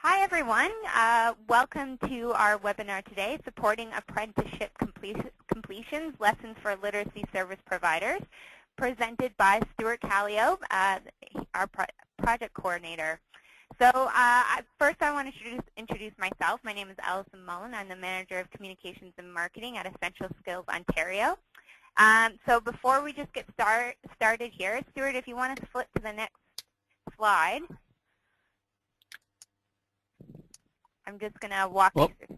Hi everyone, welcome to our webinar today, Supporting Apprenticeship Completions, Lessons for Literacy Service Providers, presented by Stewart Kallio, our project coordinator. So first I want to introduce myself. My name is Allison Mullen. I'm the Manager of Communications and Marketing at Essential Skills Ontario. So before we just get started here, Stewart, if you want to flip to the next slide. I'm just going to walk you through.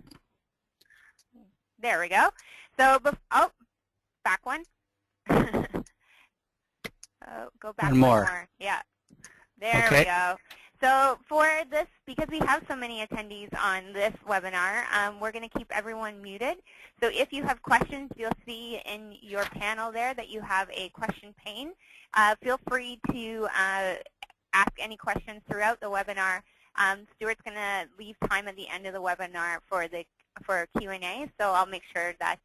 There we go. So, back one. Go back one more. Yeah. There we go. So for this, because we have so many attendees on this webinar, we're going to keep everyone muted. So if you have questions, you'll see in your panel there that you have a question pane. Feel free to ask any questions throughout the webinar. Stewart's going to leave time at the end of the webinar for Q&A, so I'll make sure that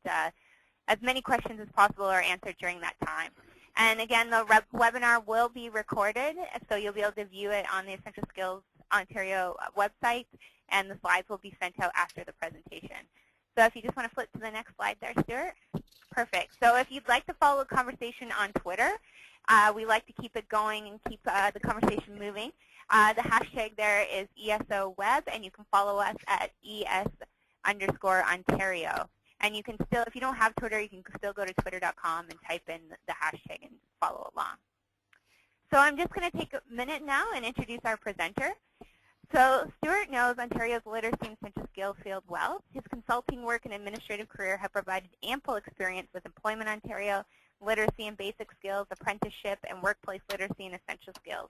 as many questions as possible are answered during that time. And again, the webinar will be recorded, so you'll be able to view it on the Essential Skills Ontario website, and the slides will be sent out after the presentation. So if you just want to flip to the next slide there, Stewart. Perfect. So if you'd like to follow the conversation on Twitter, we like to keep it going and keep the conversation moving. The hashtag there is ESOWeb, and you can follow us at ES_Ontario. And you can still, if you don't have Twitter, you can still go to twitter.com and type in the hashtag and follow along. So I'm just going to take a minute now and introduce our presenter. So Stewart knows Ontario's literacy and essential skills field well. His consulting work and administrative career have provided ample experience with Employment Ontario, literacy and basic skills, apprenticeship, and workplace literacy and essential skills.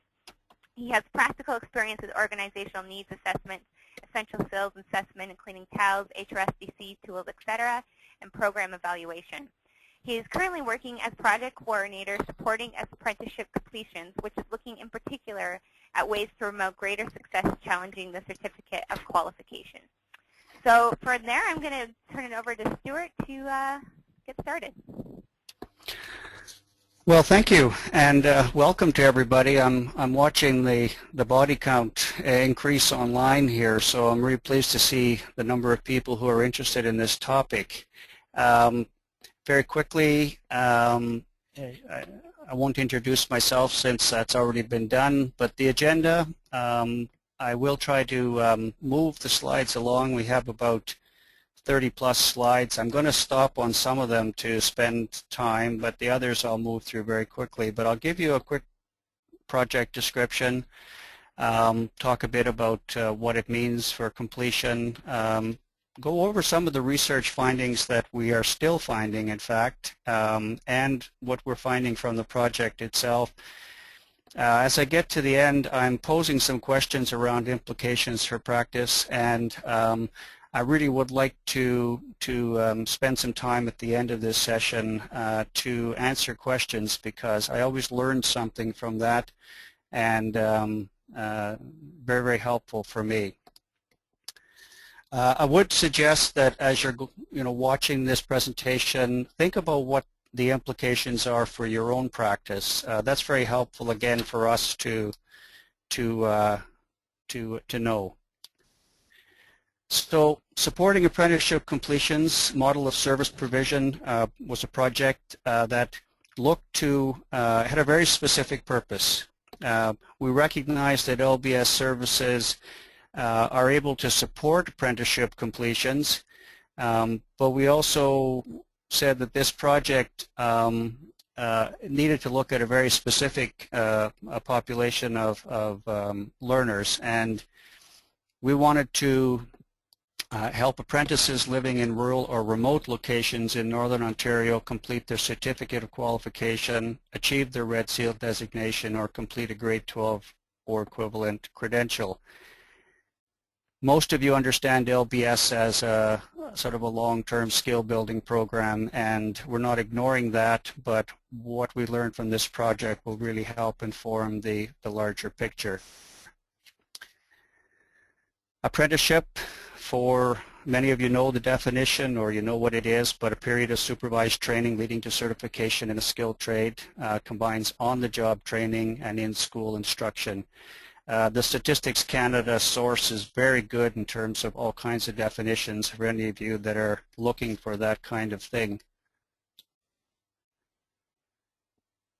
He has practical experience with organizational needs assessments, essential skills assessment, including TALS, HRSDC tools, etc., and program evaluation. He is currently working as project coordinator supporting apprenticeship completions, which is looking in particular at ways to promote greater success challenging the Certificate of Qualification. So from there, I'm going to turn it over to Stewart to get started. Well, thank you, and welcome to everybody. I'm watching the body count increase online here, so I'm really pleased to see the number of people who are interested in this topic. Very quickly, I won't introduce myself since that's already been done, but the agenda, I will try to move the slides along. We have about 30-plus slides. I'm going to stop on some of them to spend time, but the others I'll move through very quickly. But I'll give you a quick project description, talk a bit about what it means for completion, go over some of the research findings that we are still finding, in fact, and what we're finding from the project itself. As I get to the end, I'm posing some questions around implications for practice, and I really would like to spend some time at the end of this session to answer questions, because I always learn something from that, and very, very helpful for me. I would suggest that as you're watching this presentation, think about what the implications are for your own practice. That's very helpful, again, for us to know. So, supporting apprenticeship completions, model of service provision was a project that looked to, had a very specific purpose. We recognize that LBS services are able to support apprenticeship completions, but we also said that this project needed to look at a very specific population of learners, and we wanted to help apprentices living in rural or remote locations in Northern Ontario complete their Certificate of Qualification, achieve their Red Seal designation, or complete a grade 12 or equivalent credential. Most of you understand LBS as a sort of a long-term skill building program, and we're not ignoring that, but what we learned from this project will really help inform the larger picture. Apprenticeship, for many of you know the definition, or you know what it is, but a period of supervised training leading to certification in a skilled trade, combines on-the-job training and in-school instruction. The Statistics Canada source is very good in terms of all kinds of definitions for any of you that are looking for that kind of thing.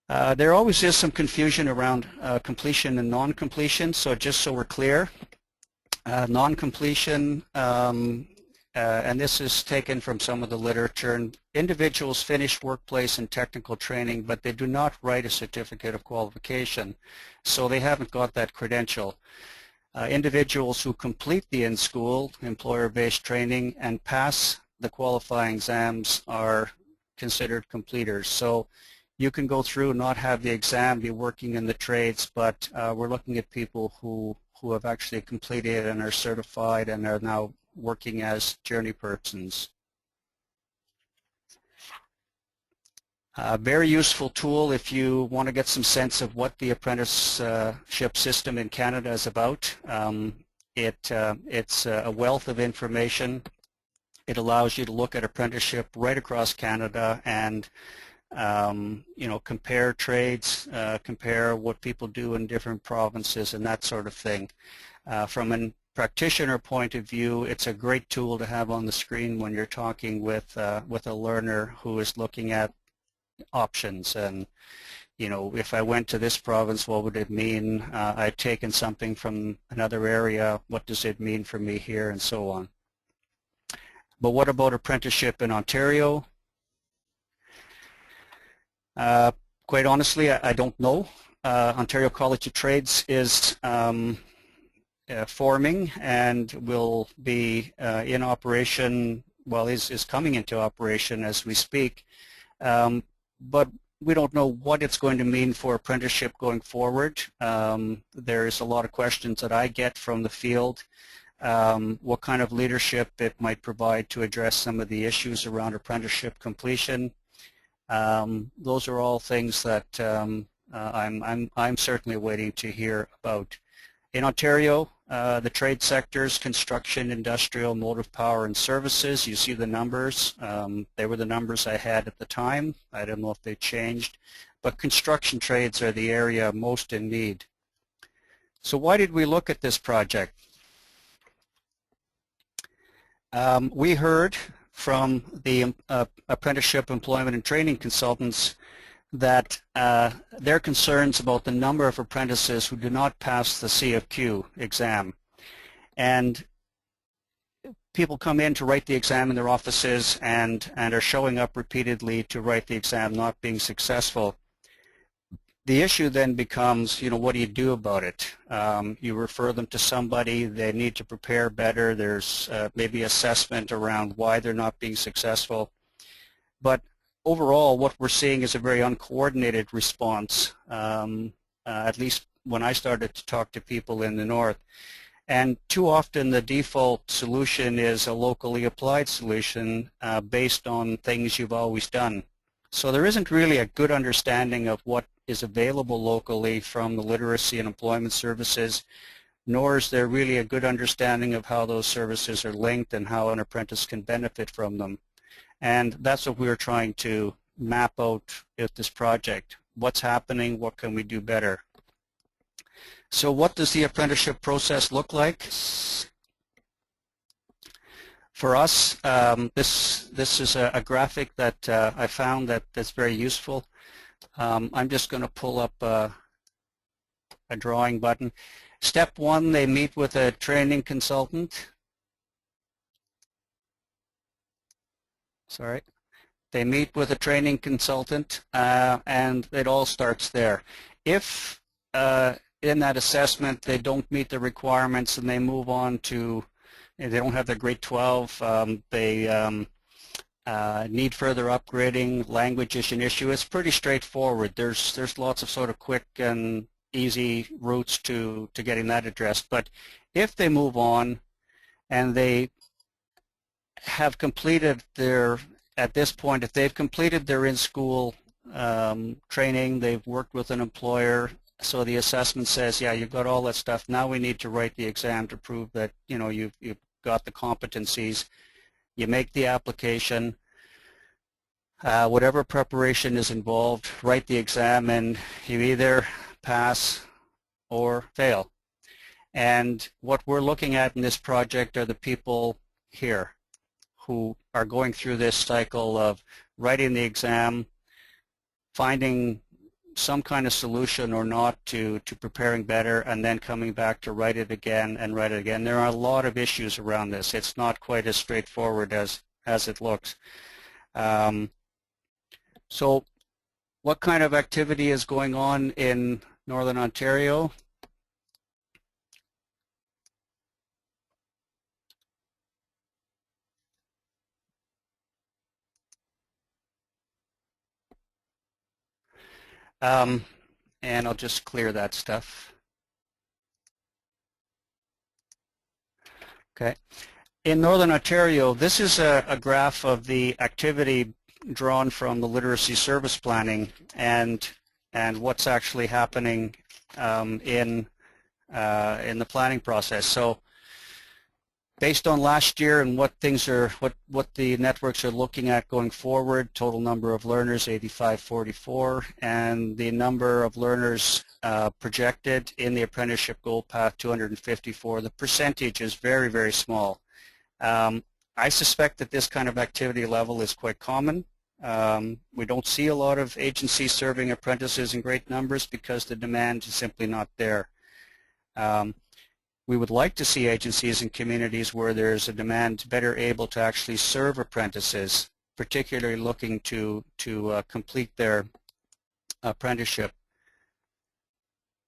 There always is some confusion around completion and non-completion, so just so we're clear, non-completion, and this is taken from some of the literature, individuals finish workplace and technical training, but they do not write a certificate of qualification, so they haven't got that credential. Individuals who complete the in-school employer-based training and pass the qualifying exams are considered completers. So you can go through and not have the exam, be working in the trades, but we're looking at people who have actually completed and are certified and are now working as journeypersons. A very useful tool if you want to get some sense of what the apprenticeship system in Canada is about. It's a wealth of information. It allows you to look at apprenticeship right across Canada and compare trades, compare what people do in different provinces and that sort of thing. From a practitioner point of view, it's a great tool to have on the screen when you're talking with a learner who is looking at options and, if I went to this province, what would it mean? I've taken something from another area, what does it mean for me here, and so on. But what about apprenticeship in Ontario? Quite honestly, I don't know. Ontario College of Trades is forming and will be in operation, well, is coming into operation as we speak. But we don't know what it's going to mean for apprenticeship going forward. There's a lot of questions that I get from the field. What kind of leadership it might provide to address some of the issues around apprenticeship completion. Those are all things that I'm certainly waiting to hear about. In Ontario, the trade sectors, construction, industrial, motive power, and services, you see the numbers. They were the numbers I had at the time. I don't know if they changed, but construction trades are the area most in need. So why did we look at this project? We heard from the apprenticeship employment and training consultants that their concerns about the number of apprentices who do not pass the CFQ exam. And people come in to write the exam in their offices and are showing up repeatedly to write the exam, not being successful. The issue then becomes, what do you do about it? You refer them to somebody, they need to prepare better, there's maybe assessment around why they're not being successful. But overall, what we're seeing is a very uncoordinated response, at least when I started to talk to people in the north. And too often the default solution is a locally applied solution based on things you've always done. So there isn't really a good understanding of what is available locally from the literacy and employment services, nor is there really a good understanding of how those services are linked and how an apprentice can benefit from them. And that's what we're trying to map out at this project. What's happening? What can we do better? So what does the apprenticeship process look like? For us, this is a graphic that I found that's very useful. I'm just going to pull up a drawing button. Step one, they meet with a training consultant. Sorry. They meet with a training consultant, and it all starts there. If in that assessment they don't meet the requirements and they move on to, they don't have their grade 12, they need further upgrading, language is an issue. It's pretty straightforward. There's lots of sort of quick and easy routes to getting that addressed. But if they move on and they have completed their, at this point, if they've completed their in-school training, they've worked with an employer, so the assessment says, yeah, you've got all that stuff. Now we need to write the exam to prove that you've got the competencies. You make the application, whatever preparation is involved, write the exam, and you either pass or fail. And what we're looking at in this project are the people here who are going through this cycle of writing the exam, finding some kind of solution or not to preparing better, and then coming back to write it again and write it again. There are a lot of issues around this. It's not quite as straightforward as it looks. So what kind of activity is going on in Northern Ontario? And I'll just clear that stuff. Okay. In Northern Ontario, this is a graph of the activity drawn from the literacy service planning and what's actually happening in the planning process. So based on last year and what the networks are looking at going forward, total number of learners 8544, and the number of learners projected in the apprenticeship goal path 254. The percentage is very, very small. I suspect that this kind of activity level is quite common. We don't see a lot of agencies serving apprentices in great numbers because the demand is simply not there. We would like to see agencies in communities where there's a demand better able to actually serve apprentices, particularly looking to complete their apprenticeship.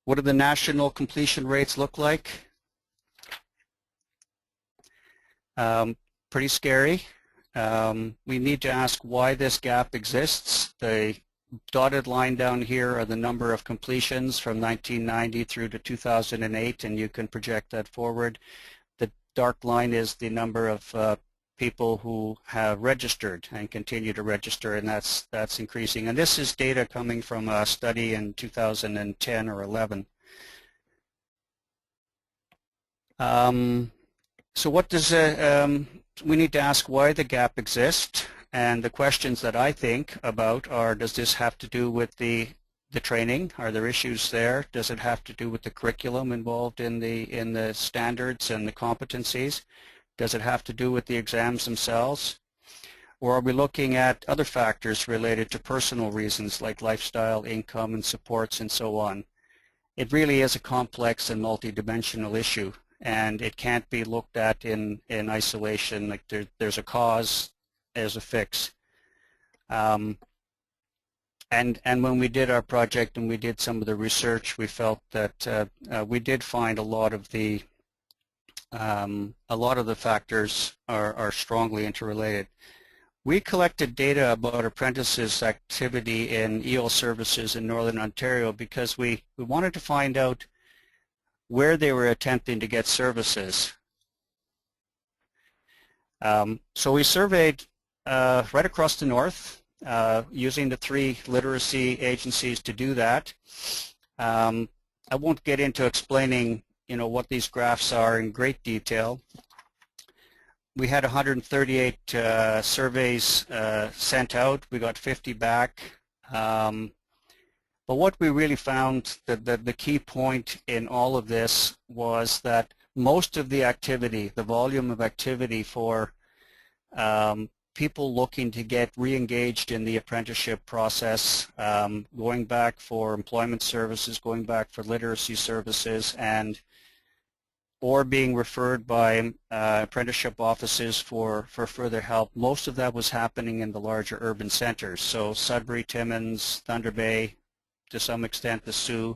What do the national completion rates look like? Pretty scary. We need to ask why this gap exists. The dotted line down here are the number of completions from 1990 through to 2008, and you can project that forward. The dark line is the number of people who have registered and continue to register, and that's increasing. And this is data coming from a study in 2010 or 11. So what does we need to ask why the gap exists, and the questions that I think about are: does this have to do with the training? Are there issues there? Does it have to do with the curriculum involved in the standards and the competencies? Does it have to do with the exams themselves? Or are we looking at other factors related to personal reasons like lifestyle, income, and supports, and so on? It really is a complex and multidimensional issue, and it can't be looked at in isolation. Like there's a cause, there's a fix. And when we did our project and we did some of the research, we felt that we did find a lot of the factors are strongly interrelated. We collected data about apprentices' activity in EO services in Northern Ontario because we wanted to find out where they were attempting to get services. So we surveyed right across the north using the 3 literacy agencies to do that. I won't get into explaining what these graphs are in great detail. We had 138 surveys sent out. We got 50 back. But what we really found, the key point in all of this was that most of the activity, the volume of activity for people looking to get re-engaged in the apprenticeship process, going back for employment services, going back for literacy services, or being referred by apprenticeship offices for further help, most of that was happening in the larger urban centers. So Sudbury, Timmins, Thunder Bay, to some extent the Sioux,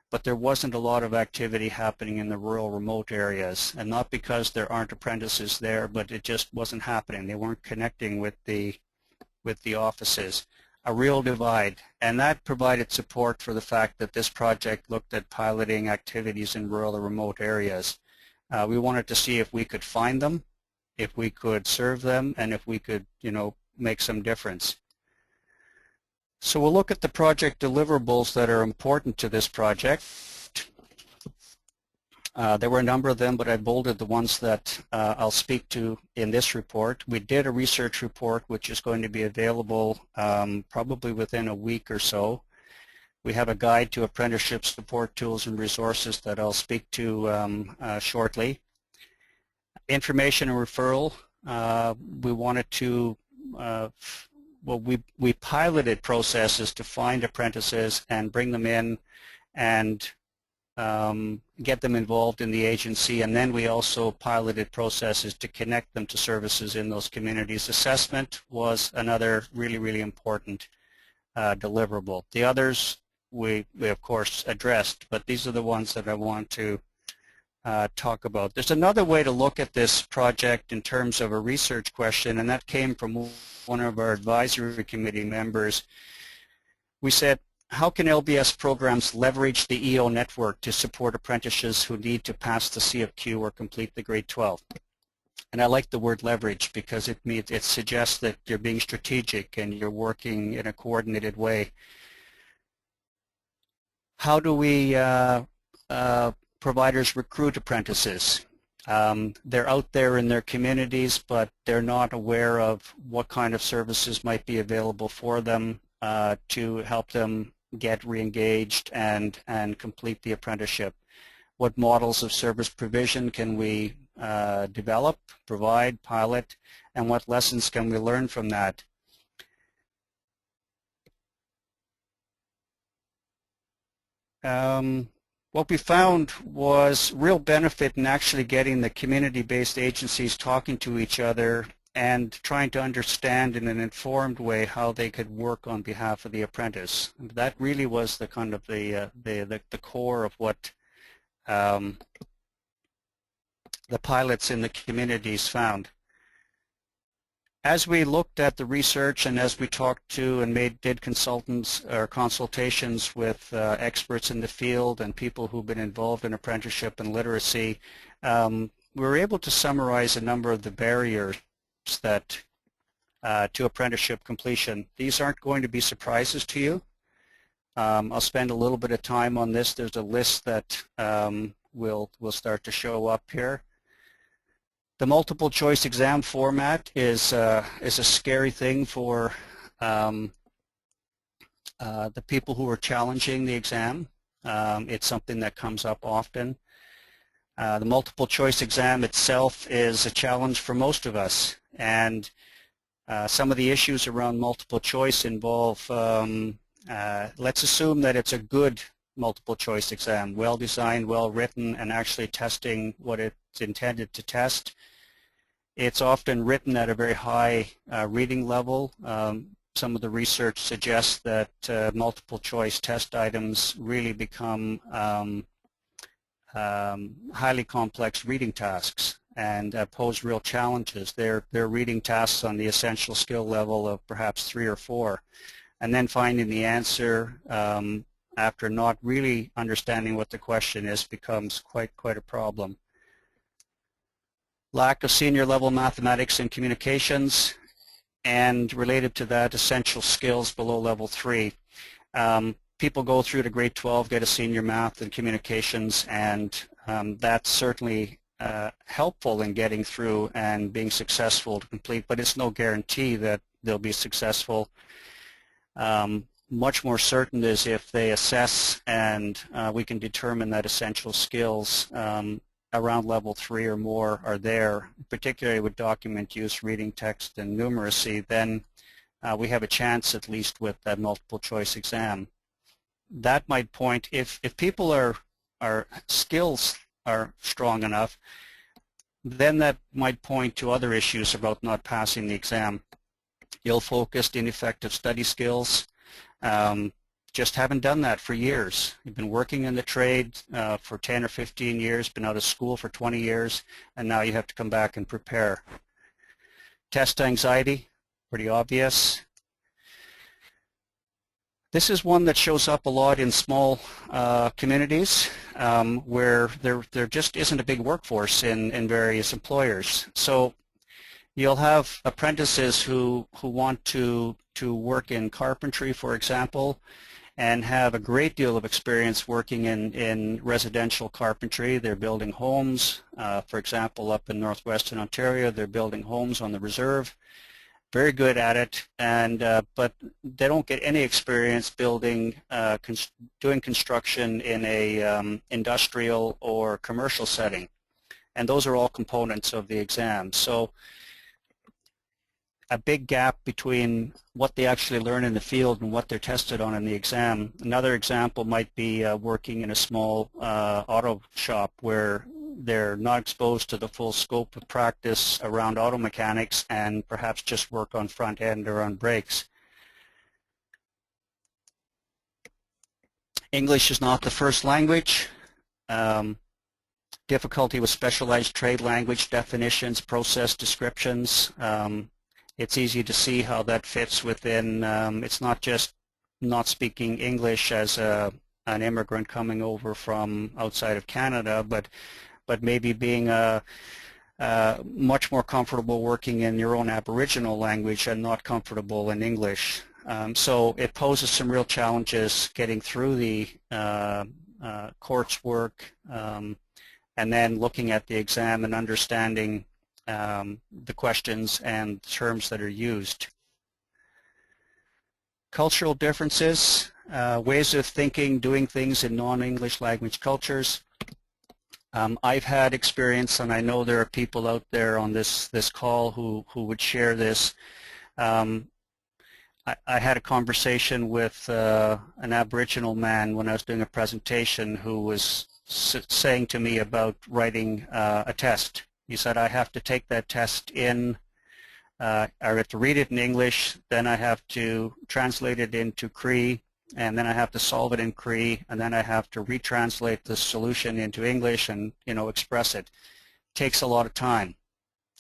but there wasn't a lot of activity happening in the rural, remote areas, and not because there aren't apprentices there, but it just wasn't happening. They weren't connecting with the offices. A real divide, and that provided support for the fact that this project looked at piloting activities in rural or remote areas. We wanted to see if we could find them, if we could serve them, and if we could, make some difference. So we'll look at the project deliverables that are important to this project. There were a number of them, but I bolded the ones that I'll speak to in this report. We did a research report which is going to be available probably within a week or so. We have a guide to apprenticeship support tools and resources that I'll speak to shortly. Information and referral. We wanted to, well, we piloted processes to find apprentices and bring them in and get them involved in the agency, and then we also piloted processes to connect them to services in those communities. Assessment was another really important deliverable. The others we of course addressed, but these are the ones that I want to talk about. There's another way to look at this project in terms of a research question, and that came from one of our advisory committee members. We said, how can LBS programs leverage the EO network to support apprentices who need to pass the CFQ or complete the grade 12? And I like the word leverage because it suggests that you're being strategic and you're working in a coordinated way. How do we providers recruit apprentices? They're out there in their communities, but they're not aware of what kind of services might be available for them to help them get re-engaged and complete the apprenticeship. What models of service provision can we develop, provide, pilot, and what lessons can we learn from that? What we found was real benefit in actually getting the community-based agencies talking to each other and trying to understand in an informed way how they could work on behalf of the apprentice. And that really was the kind of the core of what the pilots in the communities found. As we looked at the research and as we talked to and did consultations with experts in the field and people who've been involved in apprenticeship and literacy, we were able to summarize a number of the barriers that to apprenticeship completion. These aren't going to be surprises to you. I'll spend a little bit of time on this. There's a list that will start to show up here. The multiple choice exam format is a scary thing for the people who are challenging the exam. It's something that comes up often. The multiple choice exam itself is a challenge for most of us, and some of the issues around multiple choice involve, let's assume that it's a good multiple choice exam, well designed, well written, and actually testing what it's intended to test. It's often written at a very high reading level. Some of the research suggests that multiple choice test items really become highly complex reading tasks and pose real challenges. They're reading tasks on the essential skill level of perhaps 3 or 4, and then finding the answer after not really understanding what the question is becomes quite a problem. Lack of senior level mathematics and communications, and related to that, essential skills below level 3. People go through to grade 12, get a senior math and communications, and that's certainly helpful in getting through and being successful to complete, but it's no guarantee that they'll be successful. Much more certain is if they assess and we can determine that essential skills around level 3 or more are there, particularly with document use, reading, text, and numeracy, then we have a chance at least with that multiple choice exam. That might point, if people are skills are strong enough, then that might point to other issues about not passing the exam. Ill-focused, ineffective study skills, just haven't done that for years. You've been working in the trade for 10 or 15 years, been out of school for 20 years, and now you have to come back and prepare. Test anxiety, pretty obvious. This is one that shows up a lot in small communities where there just isn't a big workforce in various employers. So you'll have apprentices who want to work in carpentry, for example, and have a great deal of experience working in residential carpentry. They're building homes, for example, up in northwestern Ontario, they're building homes on the reserve. very good at it, and but they don't get any experience building, doing construction in a industrial or commercial setting, and those are all components of the exam. So a big gap between what they actually learn in the field and what they're tested on in the exam. Another example might be working in a small auto shop where they're not exposed to the full scope of practice around auto mechanics and perhaps just work on front end or on brakes. English is not the first language. Difficulty with specialized trade language definitions, process descriptions. It's easy to see how that fits within, it's not just not speaking English as an immigrant coming over from outside of Canada, but maybe being much more comfortable working in your own Aboriginal language and not comfortable in English. So it poses some real challenges getting through the coursework and then looking at the exam and understanding the questions and terms that are used. Cultural differences, ways of thinking, doing things in non-English language cultures. I've had experience, and I know there are people out there on this call who would share this. I had a conversation with an Aboriginal man when I was doing a presentation who was saying to me about writing a test. He said, I have to take that test in, I have to read it in English, then I have to translate it into Cree, and then I have to solve it in Cree, and then I have to retranslate the solution into English and, express it. It takes a lot of time.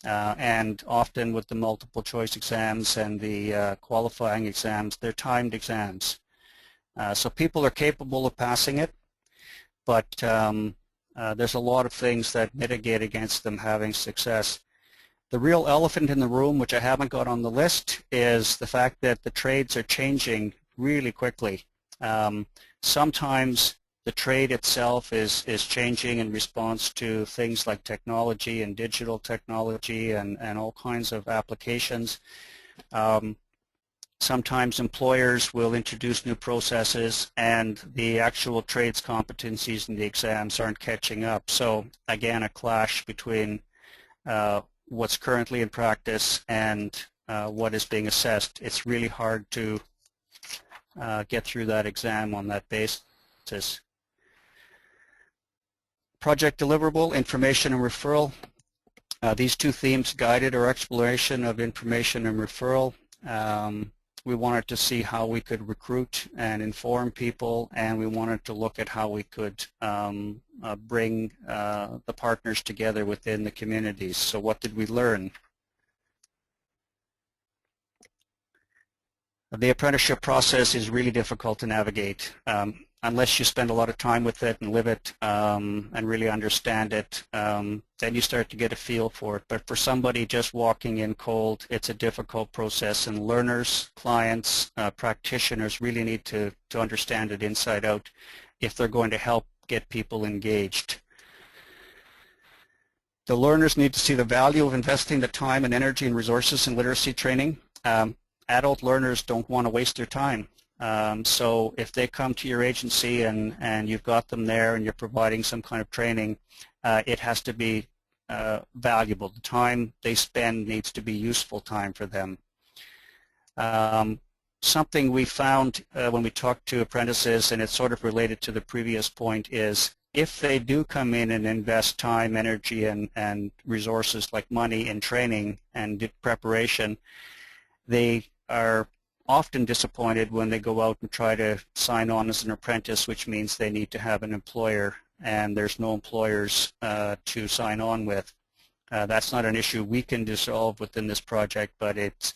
And often with the multiple choice exams and the qualifying exams, they're timed exams. So people are capable of passing it, but there's a lot of things that mitigate against them having success. The real elephant in the room, which I haven't got on the list, is the fact that the trades are changing really quickly. Sometimes the trade itself is changing in response to things like technology and digital technology and all kinds of applications. Sometimes employers will introduce new processes and the actual trades competencies in the exams aren't catching up. So again, a clash between what's currently in practice and what is being assessed. It's really hard to get through that exam on that basis. Project deliverable, information and referral. These two themes guided our exploration of information and referral. We wanted to see how we could recruit and inform people, and we wanted to look at how we could bring the partners together within the communities. So what did we learn? The apprenticeship process is really difficult to navigate. Unless you spend a lot of time with it and live it and really understand it, then you start to get a feel for it. But for somebody just walking in cold, it's a difficult process, and learners, clients, practitioners really need to understand it inside out if they're going to help get people engaged. The learners need to see the value of investing the time and energy and resources in literacy training. Adult learners don't want to waste their time. So if they come to your agency and you've got them there and you're providing some kind of training, it has to be valuable. The time they spend needs to be useful time for them. Something we found when we talked to apprentices, and it's sort of related to the previous point, is if they do come in and invest time, energy, and resources like money in training and preparation, they are often disappointed when they go out and try to sign on as an apprentice, which means they need to have an employer, and there's no employers to sign on with. That's not an issue we can resolve within this project, but it's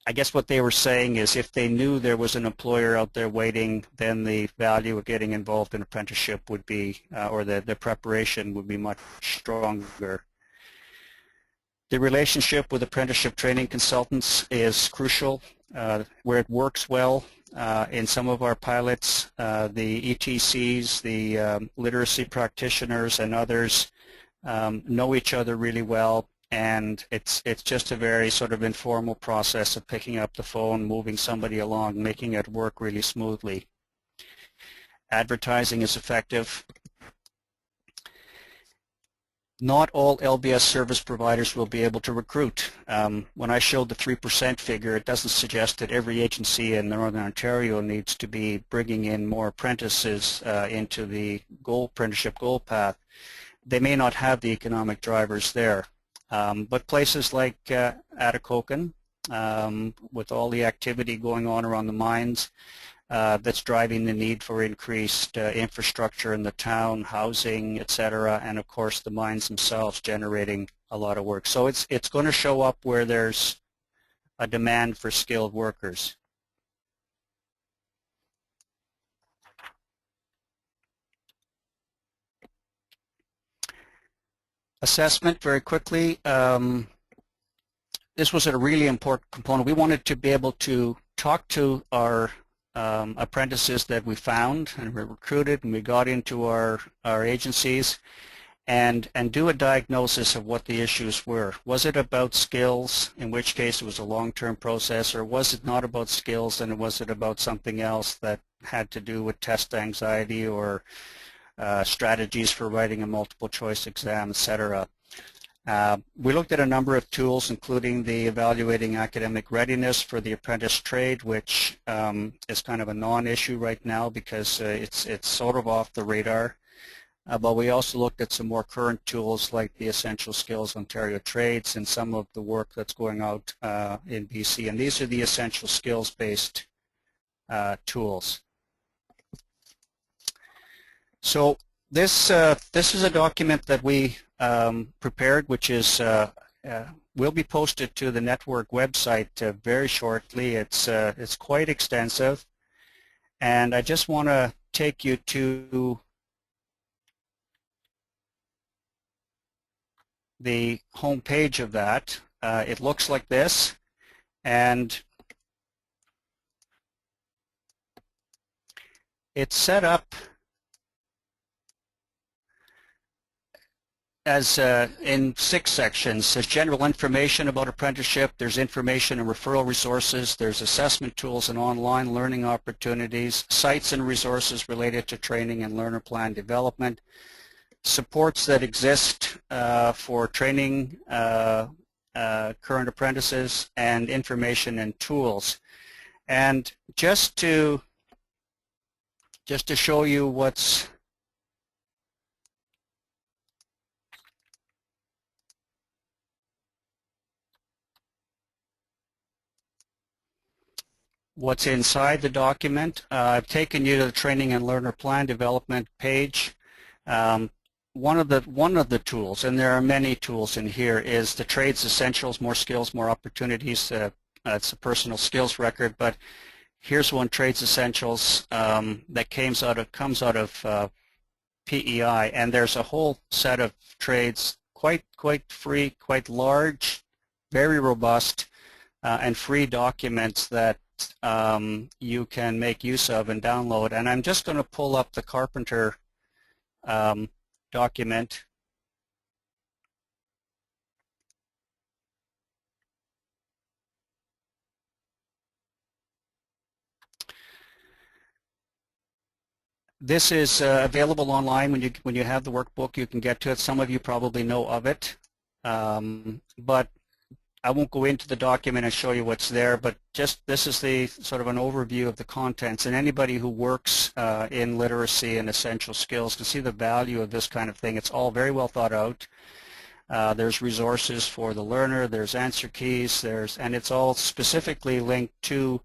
I guess what they were saying is if they knew there was an employer out there waiting, then the value of getting involved in apprenticeship would be, or the preparation would be much stronger. The relationship with apprenticeship training consultants is crucial. Where it works well in some of our pilots, the ETCs, the literacy practitioners and others know each other really well. and it's just a very sort of informal process of picking up the phone, moving somebody along, making it work really smoothly. Advertising is effective. Not all LBS service providers will be able to recruit. When I showed the 3% figure, it doesn't suggest that every agency in Northern Ontario needs to be bringing in more apprentices into the apprenticeship goal path. They may not have the economic drivers there. But places like Atikokan, with all the activity going on around the mines, that's driving the need for increased infrastructure in the town, housing, etc., and of course the mines themselves generating a lot of work. So it's going to show up where there's a demand for skilled workers. Assessment, very quickly. This was a really important component. We wanted to be able to talk to our apprentices that we found and we recruited and we got into our agencies and do a diagnosis of what the issues were. Was it about skills, in which case it was a long-term process, or was it not about skills and was it about something else that had to do with test anxiety or strategies for writing a multiple choice exam, etc. We looked at a number of tools, including the evaluating academic readiness for the apprentice trade, which is kind of a non-issue right now because it's sort of off the radar. But we also looked at some more current tools like the Essential Skills Ontario Trades and some of the work that's going out in BC. And these are the essential skills-based tools. So this is a document that we prepared, which is will be posted to the network website very shortly. It's quite extensive, and I just want to take you to the home page of that. It looks like this, and it's set up as in 6 sections. There's general information about apprenticeship, there's information and referral resources, there's assessment tools and online learning opportunities, sites and resources related to training and learner plan development, supports that exist for training current apprentices, and information and tools. And just to show you what's inside the document. I've taken you to the Training and Learner Plan Development page. One of the tools, and there are many tools in here, is the Trades Essentials, More Skills, More Opportunities. It's a personal skills record, but here's one, Trades Essentials, that comes out of PEI, and there's a whole set of trades, quite free, quite large, very robust, and free documents that you can make use of and download. And I'm just going to pull up the Carpenter document. This is available online. When you have the workbook, you can get to it. Some of you probably know of it, but I won't go into the document and show you what's there, but just this is the sort of an overview of the contents, and anybody who works in literacy and essential skills can see the value of this kind of thing. It's all very well thought out. There's resources for the learner, there's answer keys, and it's all specifically linked to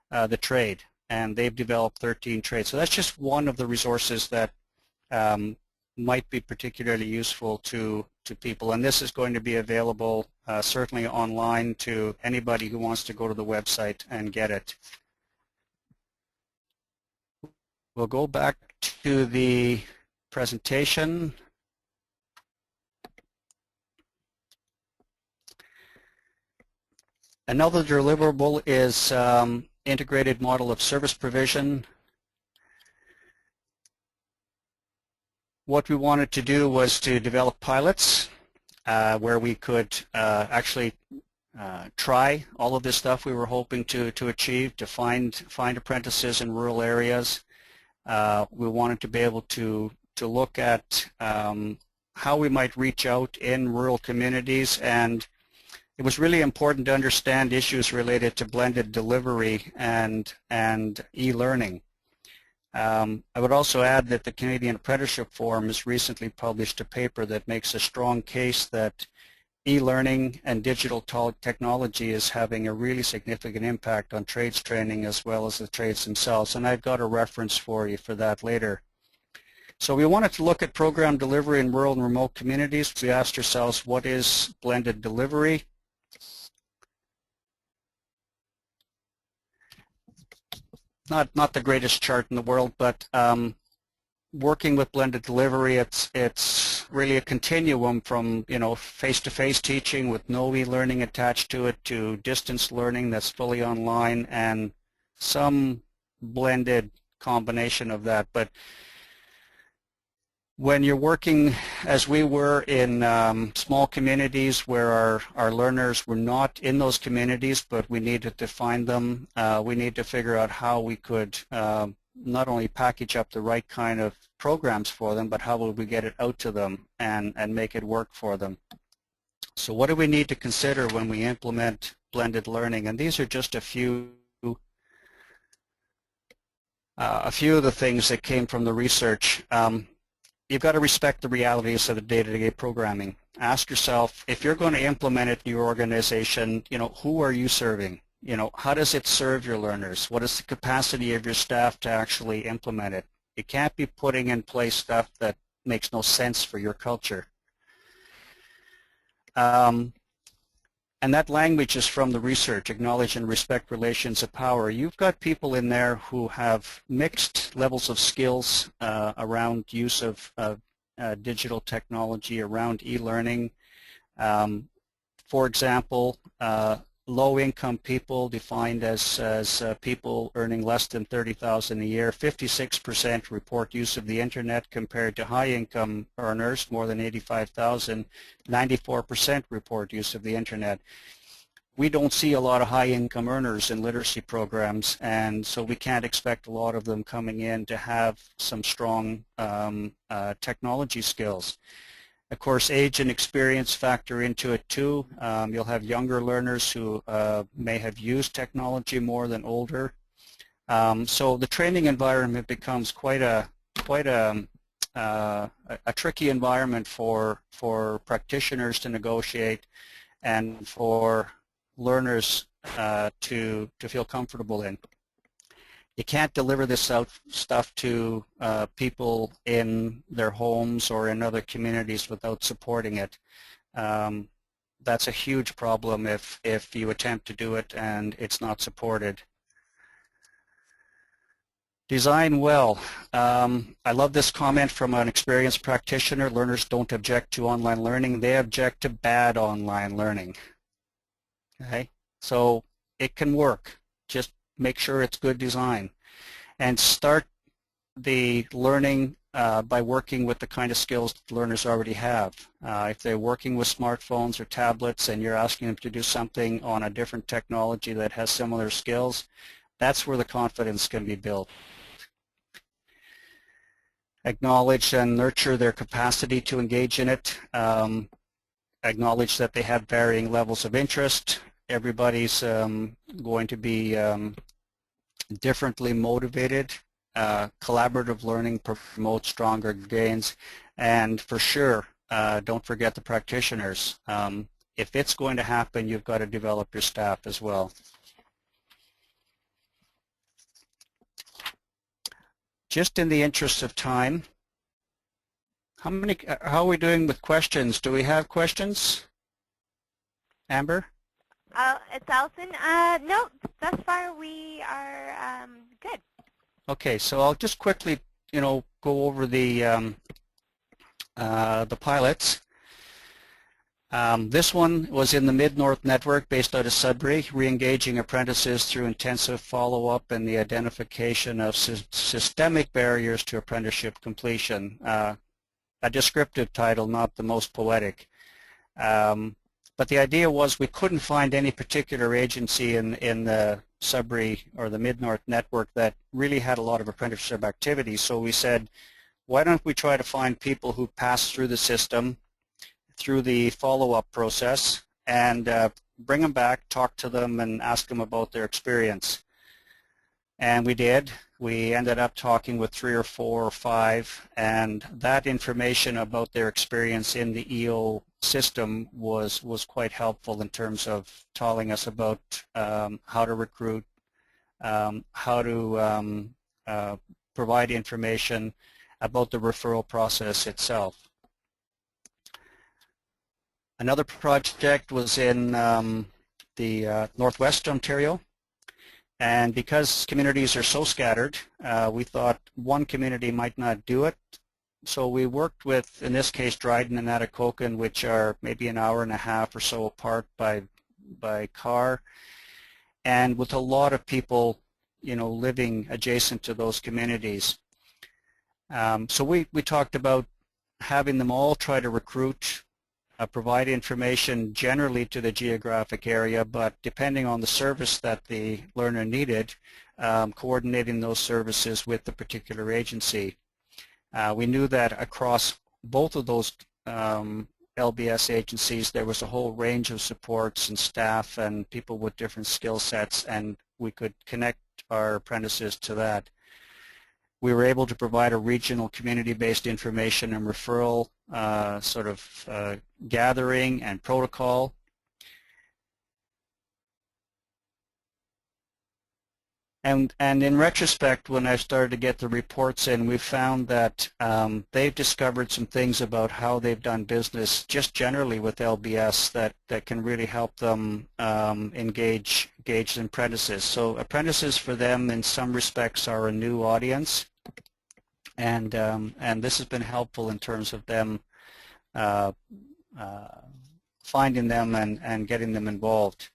the trade, and they've developed 13 trades. So that's just one of the resources that might be particularly useful to people, and this is going to be available certainly online to anybody who wants to go to the website and get it. We'll go back to the presentation. Another deliverable is integrated model of service provision. What we wanted to do was to develop pilots where we could actually try all of this stuff we were hoping to achieve, to find apprentices in rural areas. We wanted to be able to look at how we might reach out in rural communities, and it was really important to understand issues related to blended delivery and e-learning. I would also add that the Canadian Apprenticeship Forum has recently published a paper that makes a strong case that e-learning and digital technology is having a really significant impact on trades training as well as the trades themselves, and I've got a reference for you for that later. So we wanted to look at program delivery in rural and remote communities. We asked ourselves, what is blended delivery? Not the greatest chart in the world, but working with blended delivery, it's really a continuum from, you know, face-to-face teaching with no e-learning attached to it to distance learning that's fully online and some blended combination of that. But when you're working, as we were, in small communities where our learners were not in those communities, but we needed to find them, we need to figure out how we could not only package up the right kind of programs for them, but how will we get it out to them and make it work for them. So what do we need to consider when we implement blended learning? And these are just a few of the things that came from the research. You've got to respect the realities of the day-to-day programming. Ask yourself, if you're going to implement it in your organization, you know, who are you serving? You know, how does it serve your learners? What is the capacity of your staff to actually implement it? You can't be putting in place stuff that makes no sense for your culture. And that language is from the research, acknowledge and respect relations of power. You've got people in there who have mixed levels of skills around use of digital technology, around e-learning. For example, low-income people defined as people earning less than $30,000 a year, 56% report use of the internet compared to high-income earners, more than $85,000, 94% report use of the internet. We don't see a lot of high-income earners in literacy programs, and so we can't expect a lot of them coming in to have some strong technology skills. Of course, age and experience factor into it too. You'll have younger learners who may have used technology more than older. So the training environment becomes quite a tricky environment for practitioners to negotiate and for learners to feel comfortable in. You can't deliver this stuff to people in their homes or in other communities without supporting it. That's a huge problem if you attempt to do it and it's not supported. Design well. I love this comment from an experienced practitioner. Learners don't object to online learning. They object to bad online learning. Okay? So it can work. Just make sure it's good design, and start the learning by working with the kind of skills that learners already have. If they're working with smartphones or tablets and you're asking them to do something on a different technology that has similar skills, that's where the confidence can be built. Acknowledge and nurture their capacity to engage in it. Acknowledge that they have varying levels of interest. Everybody's going to be differently motivated. Collaborative learning promotes stronger gains, and for sure, don't forget the practitioners. If it's going to happen, you've got to develop your staff as well. Just in the interest of time, how are we doing with questions? Do we have questions? Amber? It's Allison. No, thus far we are good. Okay, so I'll just quickly, go over the pilots. This one was in the Mid-North Network based out of Sudbury, re-engaging apprentices through intensive follow-up and the identification of systemic barriers to apprenticeship completion. A descriptive title, not the most poetic. But the idea was we couldn't find any particular agency in the Sudbury or the Mid-North network that really had a lot of apprenticeship activity. So we said, why don't we try to find people who passed through the system, through the follow-up process, and bring them back, talk to them, and ask them about their experience. And we did. We ended up talking with 3 or 4 or 5, and that information about their experience in the EO system was quite helpful in terms of telling us about how to recruit, how to provide information about the referral process itself. Another project was in the Northwest Ontario. And because communities are so scattered, we thought one community might not do it. So we worked with, in this case, Dryden and Atikokan, which are maybe an hour and a half or so apart by car, and with a lot of people, living adjacent to those communities. So we talked about having them all try to recruit, provide information generally to the geographic area, but depending on the service that the learner needed, coordinating those services with the particular agency. We knew that across both of those LBS agencies there was a whole range of supports and staff and people with different skill sets, and we could connect our apprentices to that. We were able to provide a regional community-based information and referral gathering and protocol. And in retrospect, when I started to get the reports in, we found that they've discovered some things about how they've done business just generally with LBS that can really help them engage apprentices. So apprentices for them in some respects are a new audience, and this has been helpful in terms of them finding them and getting them involved.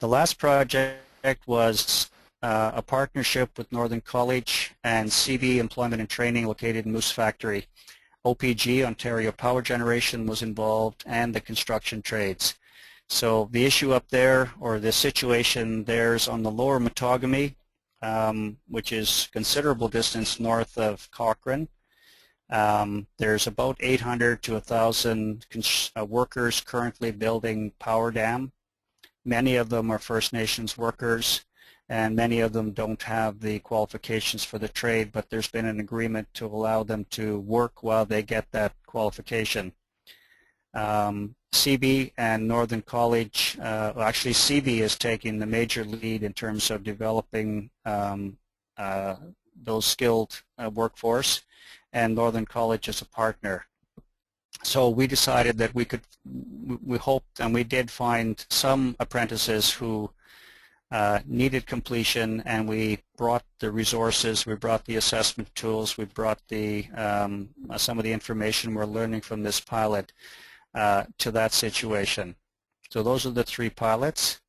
The last project was a partnership with Northern College and CB Employment and Training located in Moose Factory. OPG, Ontario Power Generation, was involved, and the construction trades. So the issue up there, or the situation there, is on the lower Matagami, which is considerable distance north of Cochrane. There's about 800 to 1,000 workers currently building power dam. Many of them are First Nations workers, and many of them don't have the qualifications for the trade, but there's been an agreement to allow them to work while they get that qualification. CB and Northern College, actually CB is taking the major lead in terms of developing those skilled workforce, and Northern College is a partner. So we decided that we hoped, and we did find some apprentices who needed completion, and we brought the resources, we brought the assessment tools, we brought the some of the information we're learning from this pilot to that situation. So those are the 3 pilots.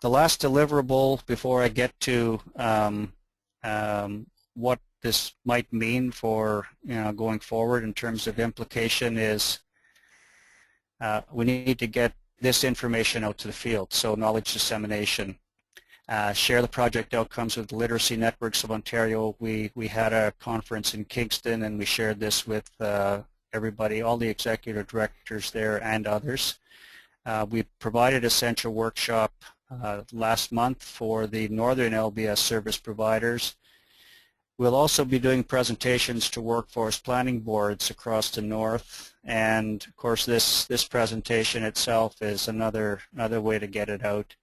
The last deliverable before I get to what this might mean for going forward in terms of implication is we need to get this information out to the field, so knowledge dissemination. Share the project outcomes with the Literacy Networks of Ontario. We had a conference in Kingston, and we shared this with everybody, all the executive directors there and others. We provided a central workshop last month for the Northern LBS service providers. We'll also be doing presentations to workforce planning boards across the north, and of course this presentation itself is another way to get it out.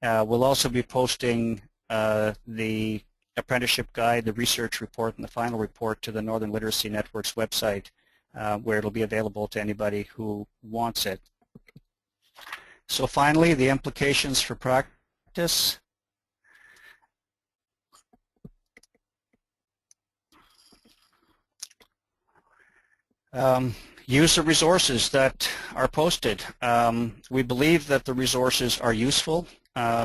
We'll also be posting the apprenticeship guide, the research report, and the final report to the Northern Literacy Network's website, where it'll be available to anybody who wants it. So finally, the implications for practice. Use the resources that are posted. We believe that the resources are useful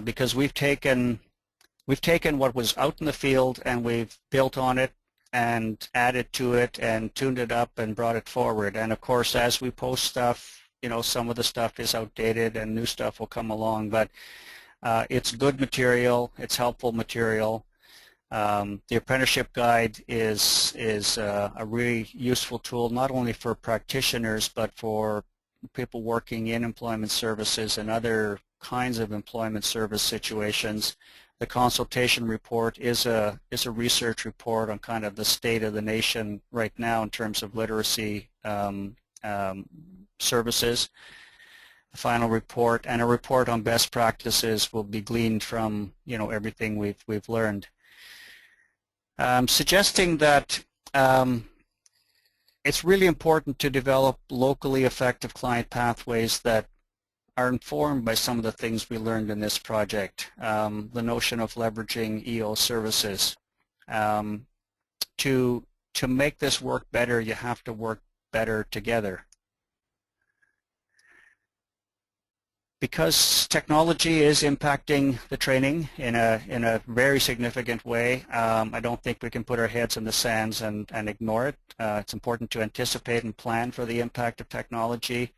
because we've taken what was out in the field and we've built on it, and added to it and tuned it up and brought it forward. And of course, as we post stuff, some of the stuff is outdated and new stuff will come along, but it's good material, it's helpful material. The apprenticeship guide is a really useful tool, not only for practitioners, but for people working in employment services and other kinds of employment service situations. The consultation report is a research report on kind of the state of the nation right now in terms of literacy services. The final report and a report on best practices will be gleaned from everything we've learned. Suggesting that it's really important to develop locally effective client pathways that are informed by some of the things we learned in this project. The notion of leveraging EO services. To make this work better, you have to work better together. Because technology is impacting the training in a very significant way, I don't think we can put our heads in the sands and ignore it. It's important to anticipate and plan for the impact of technology.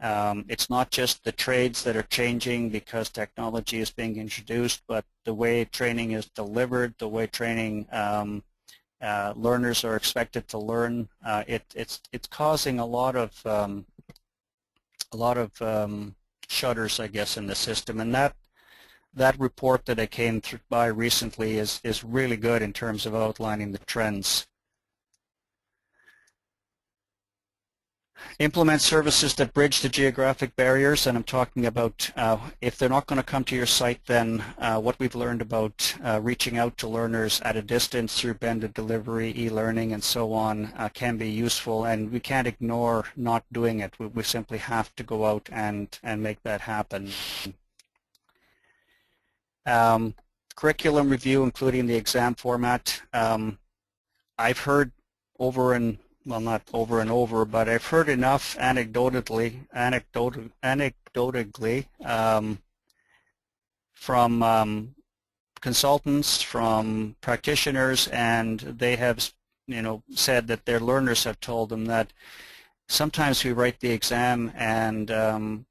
It's not just the trades that are changing because technology is being introduced, but the way training is delivered, the way training learners are expected to learn. It's causing a lot of shutters, I guess, in the system, and that report that I came by recently is really good in terms of outlining the trends. Implement services that bridge the geographic barriers, and I'm talking about if they're not going to come to your site, then what we've learned about reaching out to learners at a distance through blended delivery, e-learning, and so on can be useful, and we can't ignore not doing it. We simply have to go out and make that happen. Curriculum review, including the exam format. I've heard well, not over and over, but I've heard enough anecdotally from consultants, from practitioners, and they have said that their learners have told them that sometimes we write the exam and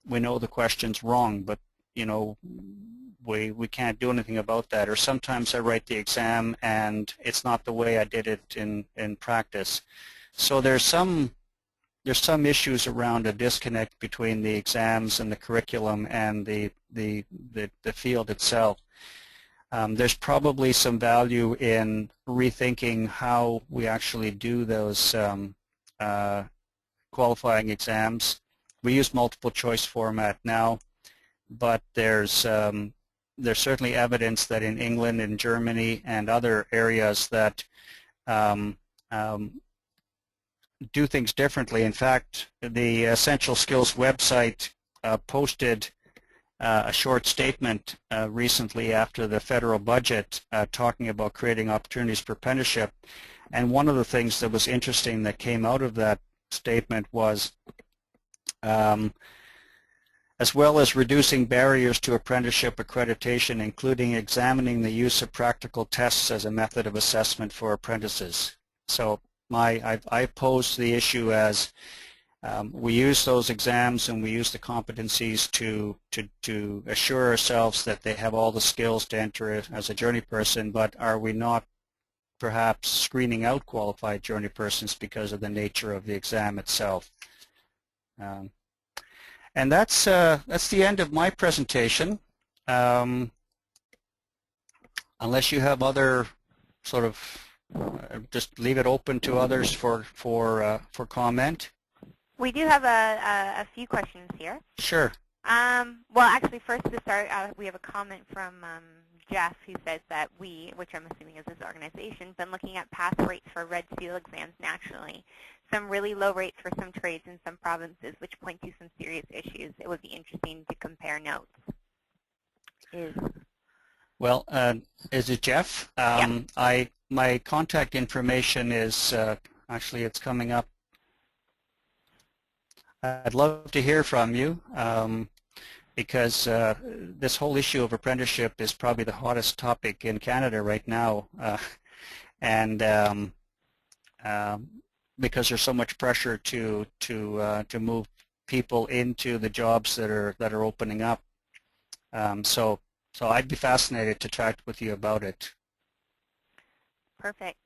we know the question's wrong, but we can't do anything about that. Or sometimes I write the exam and it's not the way I did it in practice. So there's some issues around a disconnect between the exams and the curriculum and the field itself. There's probably some value in rethinking how we actually do those qualifying exams. We use multiple choice format now, but there's certainly evidence that in England and Germany and other areas that do things differently. In fact, the Essential Skills website posted a short statement recently after the federal budget talking about creating opportunities for apprenticeship. And one of the things that was interesting that came out of that statement was as well as reducing barriers to apprenticeship accreditation, including examining the use of practical tests as a method of assessment for apprentices. So I pose the issue as we use those exams and we use the competencies to assure ourselves that they have all the skills to enter as a journey person, but are we not perhaps screening out qualified journey persons because of the nature of the exam itself? And that's the end of my presentation. Unless you have other sort of just leave it open to others for comment. We do have a few questions here. Sure. Well, actually, first to start, we have a comment from Jeff, who says that we, which I'm assuming is this organization, been looking at pass rates for Red Seal exams nationally. Some really low rates for some trades in some provinces, which point to some serious issues. It would be interesting to compare notes. Well, is it Jeff? Yeah. My contact information is actually it's coming up. I'd love to hear from you because this whole issue of apprenticeship is probably the hottest topic in Canada right now, and because there's so much pressure to move people into the jobs that are opening up. So I'd be fascinated to chat with you about it. Perfect.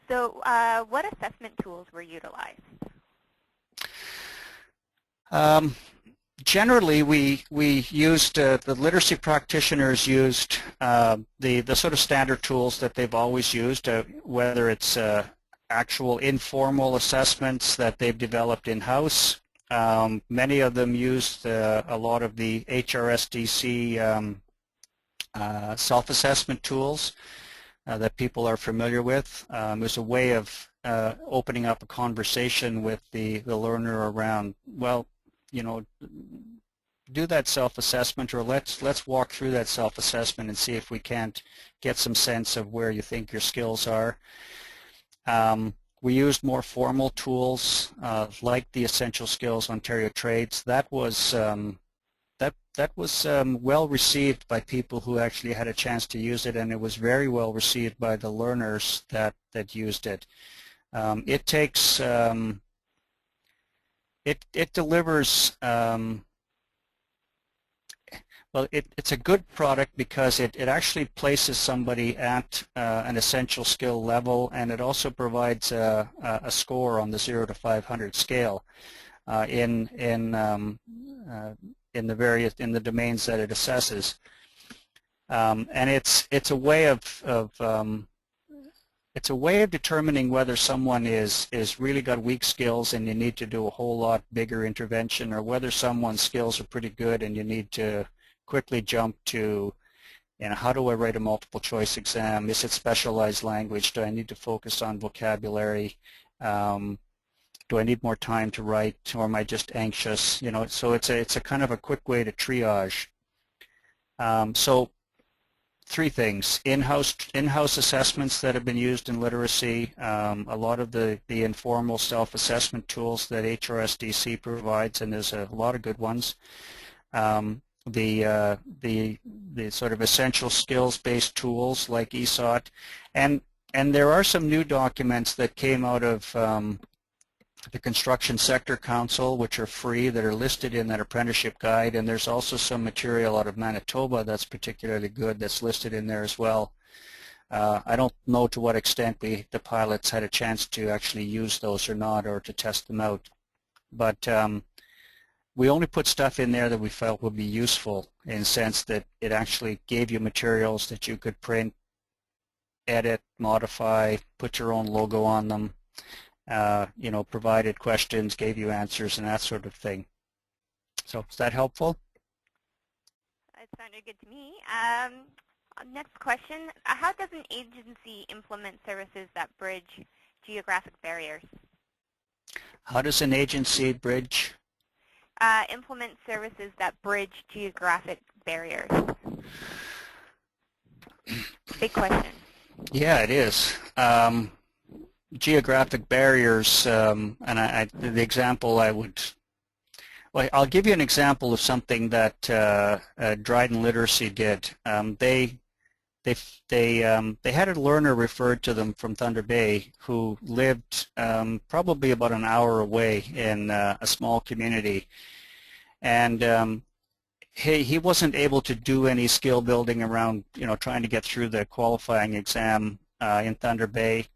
So what assessment tools were utilized? Generally, we used, the literacy practitioners used the sort of standard tools that they've always used, whether it's actual informal assessments that they've developed in-house. Many of them used a lot of the HRSDC self-assessment tools that people are familiar with. It was a way of opening up a conversation with the learner around, well, you know, do that self-assessment, or let's walk through that self-assessment and see if we can't get some sense of where you think your skills are. We used more formal tools like the Essential Skills Ontario Trades. That was well received by people who actually had a chance to use it, and it was very well received by the learners that used it. It takes it delivers, well, it's a good product because it actually places somebody at an essential skill level, and it also provides a score on the 0 to 500 scale in the domains that it assesses. And it's a way of determining whether someone is really got weak skills and you need to do a whole lot bigger intervention, or whether someone's skills are pretty good and you need to quickly jump to, you know, how do I write a multiple choice exam? Is it specialized language? Do I need to focus on vocabulary? Do I need more time to write, or am I just anxious? You know, so it's a kind of a quick way to triage. So three things: in-house assessments that have been used in literacy, a lot of the informal self-assessment tools that HRSDC provides, and there's a lot of good ones. The sort of essential skills-based tools like ESOT, and there are some new documents that came out of the Construction Sector Council, which are free, that are listed in that apprenticeship guide, and there's also some material out of Manitoba that's particularly good that's listed in there as well. I don't know to what extent the pilots had a chance to actually use those or not, or to test them out, but we only put stuff in there that we felt would be useful, in the sense that it actually gave you materials that you could print, edit, modify, put your own logo on them, you know, provided questions, gave you answers, and that sort of thing. So is that helpful? It sounded good to me. Next question: how does an agency implement services that bridge geographic barriers? How does an agency bridge? Implement services that bridge geographic barriers. Big question. Yeah, it is. Geographic barriers, and the example I'll give you an example of something that Dryden Literacy did. They had a learner referred to them from Thunder Bay who lived probably about an hour away in a small community, and he wasn't able to do any skill building around, you know, trying to get through the qualifying exam in Thunder Bay.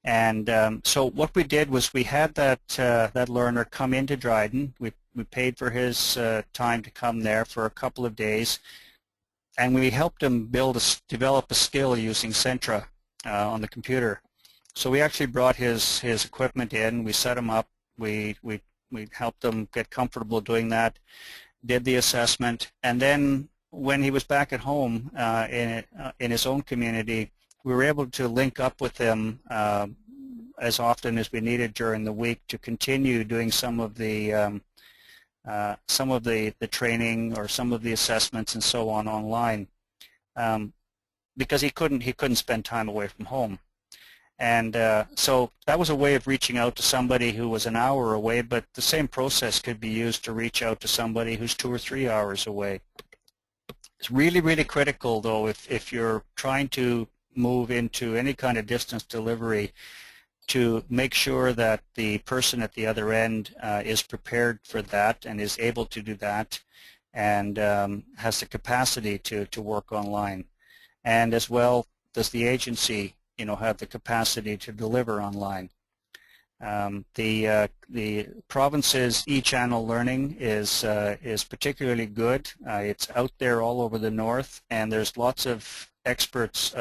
And so what we did was we had that learner come into Dryden. We paid for his time to come there for a couple of days, and we helped him develop a skill using Centra on the computer. So we actually brought his equipment in. We set him up. We helped him get comfortable doing that. Did the assessment, and then when he was back at home in his own community, we were able to link up with him as often as we needed during the week to continue doing some of the training or some of the assessments and so on online, because he couldn't spend time away from home. And so that was a way of reaching out to somebody who was an hour away, but the same process could be used to reach out to somebody who's 2 or 3 hours away. It's really, really critical, though, if you're trying to move into any kind of distance delivery, to make sure that the person at the other end is prepared for that and is able to do that, and has the capacity to work online. And as well, does the agency, have the capacity to deliver online? The province's e-channel learning is particularly good. It's out there all over the north, and there's lots of experts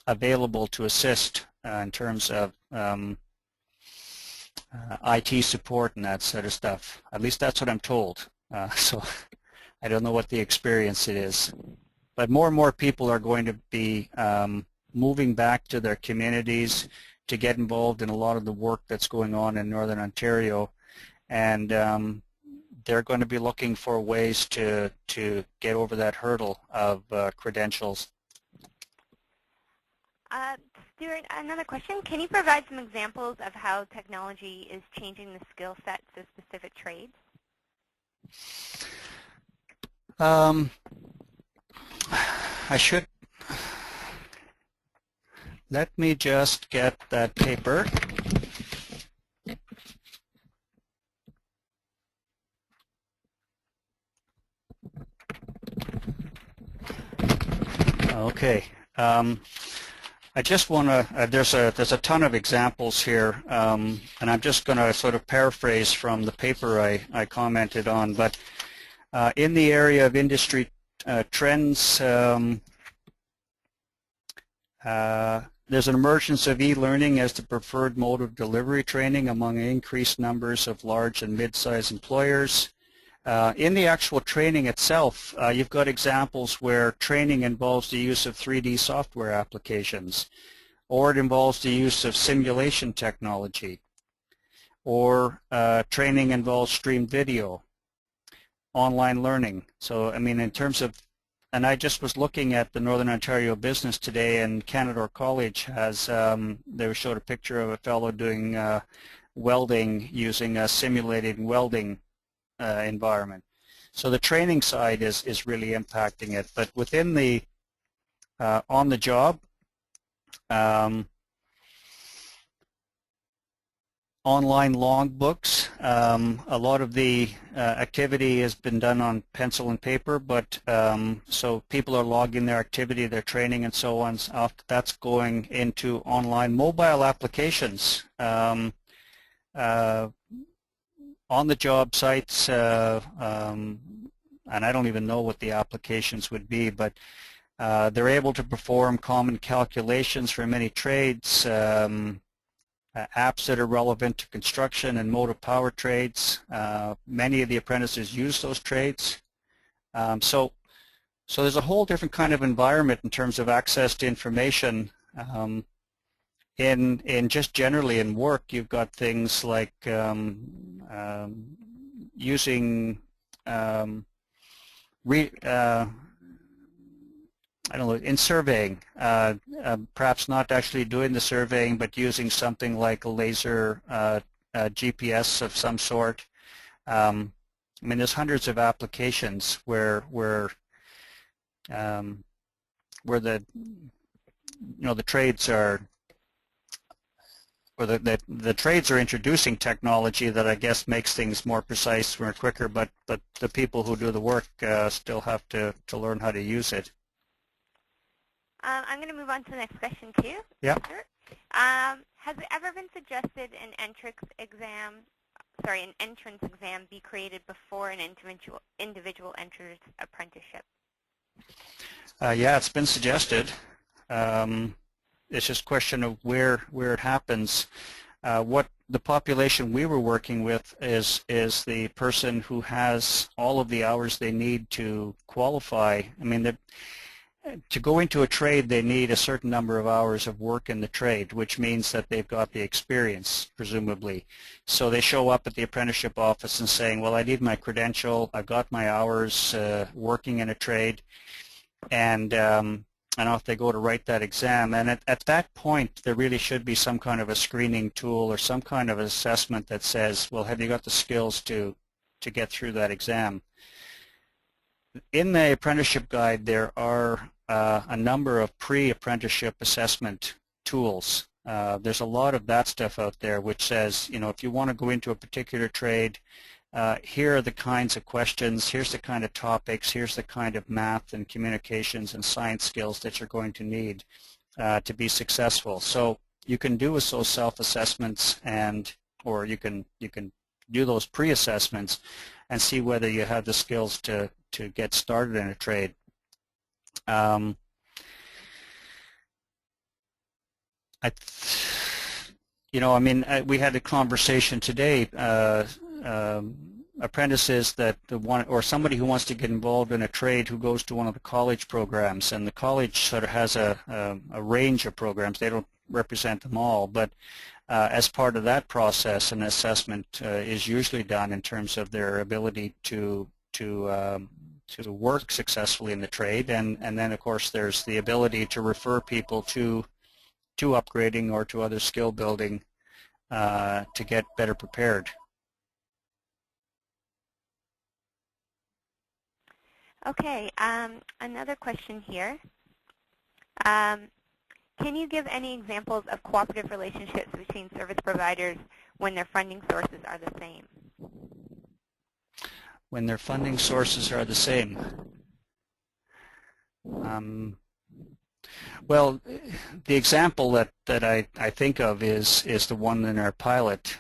available to assist in terms of IT support and that sort of stuff. At least that's what I'm told. So I don't know what the experience it is. But more and more people are going to be moving back to their communities to get involved in a lot of the work that's going on in Northern Ontario, and they're going to be looking for ways to get over that hurdle of credentials. Stewart, another question. Can you provide some examples of how technology is changing the skill sets of specific trades? I should. Let me just get that paper. Okay. I just want to, there's a ton of examples here, and I'm just going to sort of paraphrase from the paper I commented on, but in the area of industry trends, there's an emergence of e-learning as the preferred mode of delivery training among increased numbers of large and mid-sized employers. In the actual training itself, you've got examples where training involves the use of 3D software applications, or it involves the use of simulation technology, or training involves streamed video, online learning. So, I mean, in terms of, and I just was looking at the Northern Ontario Business today, and Canadore College has, they showed a picture of a fellow doing welding using a simulated welding environment. So the training side is really impacting it. But within the on the job, online logbooks, a lot of the activity has been done on pencil and paper, but so people are logging their activity, their training, and so on. So that's going into online mobile applications. On the job sites, and I don't even know what the applications would be, but they're able to perform common calculations for many trades, apps that are relevant to construction and motive power trades. Many of the apprentices use those trades. So there's a whole different kind of environment in terms of access to information. In just generally in work, you've got things like using I don't know, in surveying, perhaps not actually doing the surveying, but using something like a laser GPS of some sort. I mean, there's hundreds of applications where the the trades are, or the trades are introducing technology that I guess makes things more precise, more quicker, but the people who do the work still have to learn how to use it. I'm going to move on to the next question too. Yeah. Has it ever been suggested an entrance exam be created before an individual enters apprenticeship? Yeah, it's been suggested. It's just a question of where it happens. What the population we were working with is the person who has all of the hours they need to qualify. I mean, to go into a trade, they need a certain number of hours of work in the trade, which means that they've got the experience, presumably. So they show up at the apprenticeship office and saying, well, I need my credential, I've got my hours working in a trade, and off they go to write that exam. And at that point, there really should be some kind of a screening tool or some kind of assessment that says, well, have you got the skills to get through that exam? In the apprenticeship guide, there are a number of pre-apprenticeship assessment tools. There's a lot of that stuff out there which says, you know, if you want to go into a particular trade, here are the kinds of questions, here's the kind of topics, here's the kind of math and communications and science skills that you're going to need to be successful. So you can do those self-assessments, and or you can do those pre-assessments and see whether you have the skills to get started in a trade. You know, I mean, we had a conversation today. Apprentices that want, or somebody who wants to get involved in a trade who goes to one of the college programs, and the college sort of has a range of programs. They don't represent them all, but as part of that process, an assessment is usually done in terms of their ability to work successfully in the trade, and then of course there's the ability to refer people to upgrading or to other skill building to get better prepared. Okay, another question here. Can you give any examples of cooperative relationships between service providers when their funding sources are the same? When their funding sources are the same? Well, the example that I think of is the one in our pilot,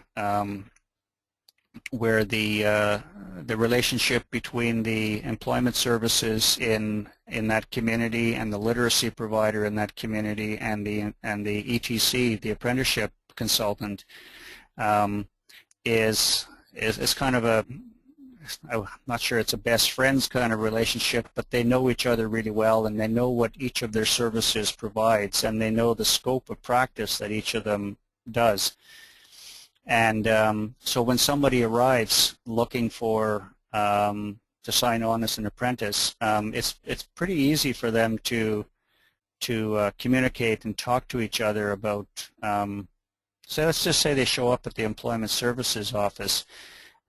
where the relationship between the employment services in that community and the literacy provider in that community and the ETC, the apprenticeship consultant, is kind of a, I'm not sure it's a best friends kind of relationship, but they know each other really well, and they know what each of their services provides, and they know the scope of practice that each of them does. And so when somebody arrives looking for to sign on as an apprentice, it's pretty easy for them to communicate and talk to each other about. So let's just say they show up at the employment services office.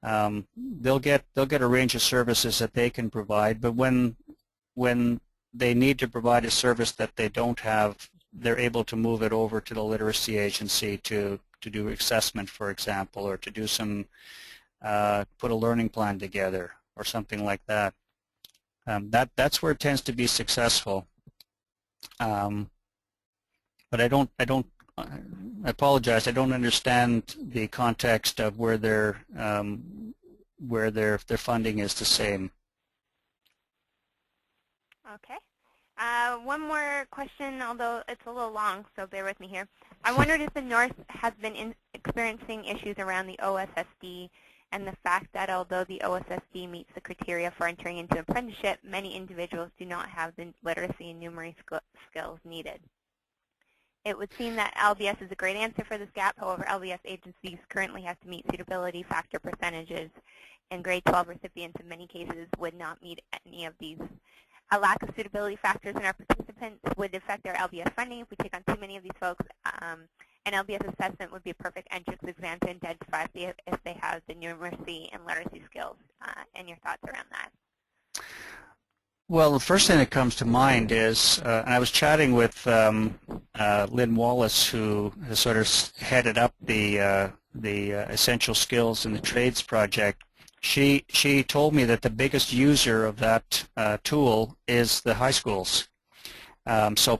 They'll get a range of services that they can provide, but when they need to provide a service that they don't have, they're able to move it over to the literacy agency to do assessment, for example, or to do some put a learning plan together or something like that. That's where it tends to be successful. But I apologize, I don't understand the context of where their funding is the same. Okay. One more question, although it's a little long, so bear with me here. I wondered if the North has been experiencing issues around the OSSD and the fact that although the OSSD meets the criteria for entering into apprenticeship, many individuals do not have the literacy and numeracy skills needed. It would seem that LBS is a great answer for this gap. However, LBS agencies currently have to meet suitability factor percentages, and grade 12 recipients in many cases would not meet any of these. A lack of suitability factors in our participants would affect our LBS funding if we take on too many of these folks. An LBS assessment would be a perfect entrance exam to identify if they have the numeracy and literacy skills. And your thoughts around that? Well, the first thing that comes to mind is, and I was chatting with Lynn Wallace, who has sort of headed up the Essential Skills in the Trades project. She told me that the biggest user of that tool is the high schools. So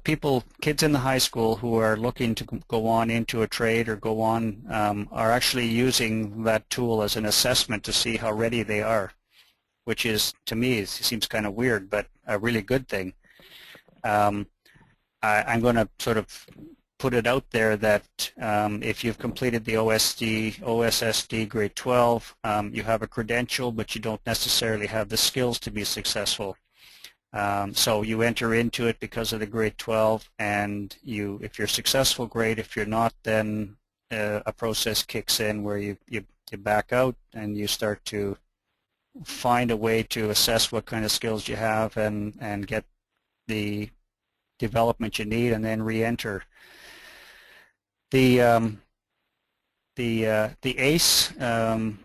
kids in the high school who are looking to go on into a trade or go on are actually using that tool as an assessment to see how ready they are, which is, to me, it seems kind of weird, but a really good thing. I'm going to sort of put it out there that if you've completed the OSSD grade 12, you have a credential, but you don't necessarily have the skills to be successful. So you enter into it because of the grade 12, and if you're successful, great. If you're not, then a process kicks in where you back out and you start to find a way to assess what kind of skills you have and get the development you need, and then re-enter. The The ACE,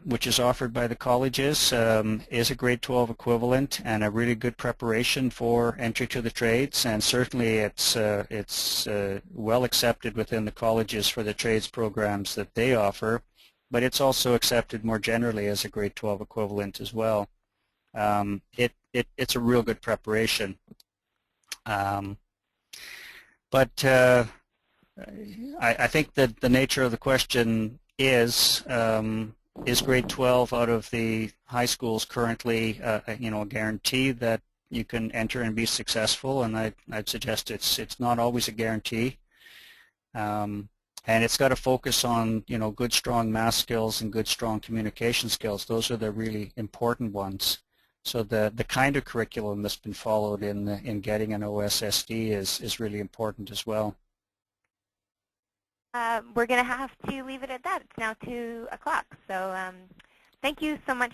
which is offered by the colleges, is a grade 12 equivalent and a really good preparation for entry to the trades, and certainly it's well accepted within the colleges for the trades programs that they offer, but it's also accepted more generally as a grade 12 equivalent as well. It's a real good preparation. But I think that the nature of the question is grade 12 out of the high schools currently, a guarantee that you can enter and be successful? And I'd suggest it's not always a guarantee. And it's got to focus on, good, strong math skills and good, strong communication skills. Those are the really important ones. So the kind of curriculum that's been followed in getting an OSSD is really important as well. We're going to have to leave it at that. It's now 2 o'clock. So thank you so much,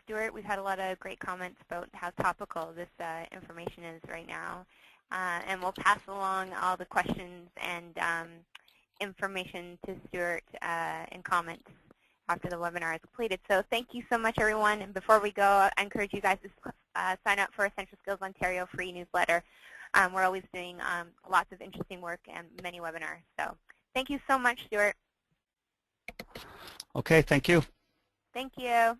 Stewart. We've had a lot of great comments about how topical this information is right now. And we'll pass along all the questions and information to Stewart in comments after the webinar is completed. So thank you so much, everyone. And before we go, I encourage you guys to sign up for Essential Skills Ontario free newsletter. We're always doing lots of interesting work and many webinars. So thank you so much, Stewart. Okay, thank you. Thank you.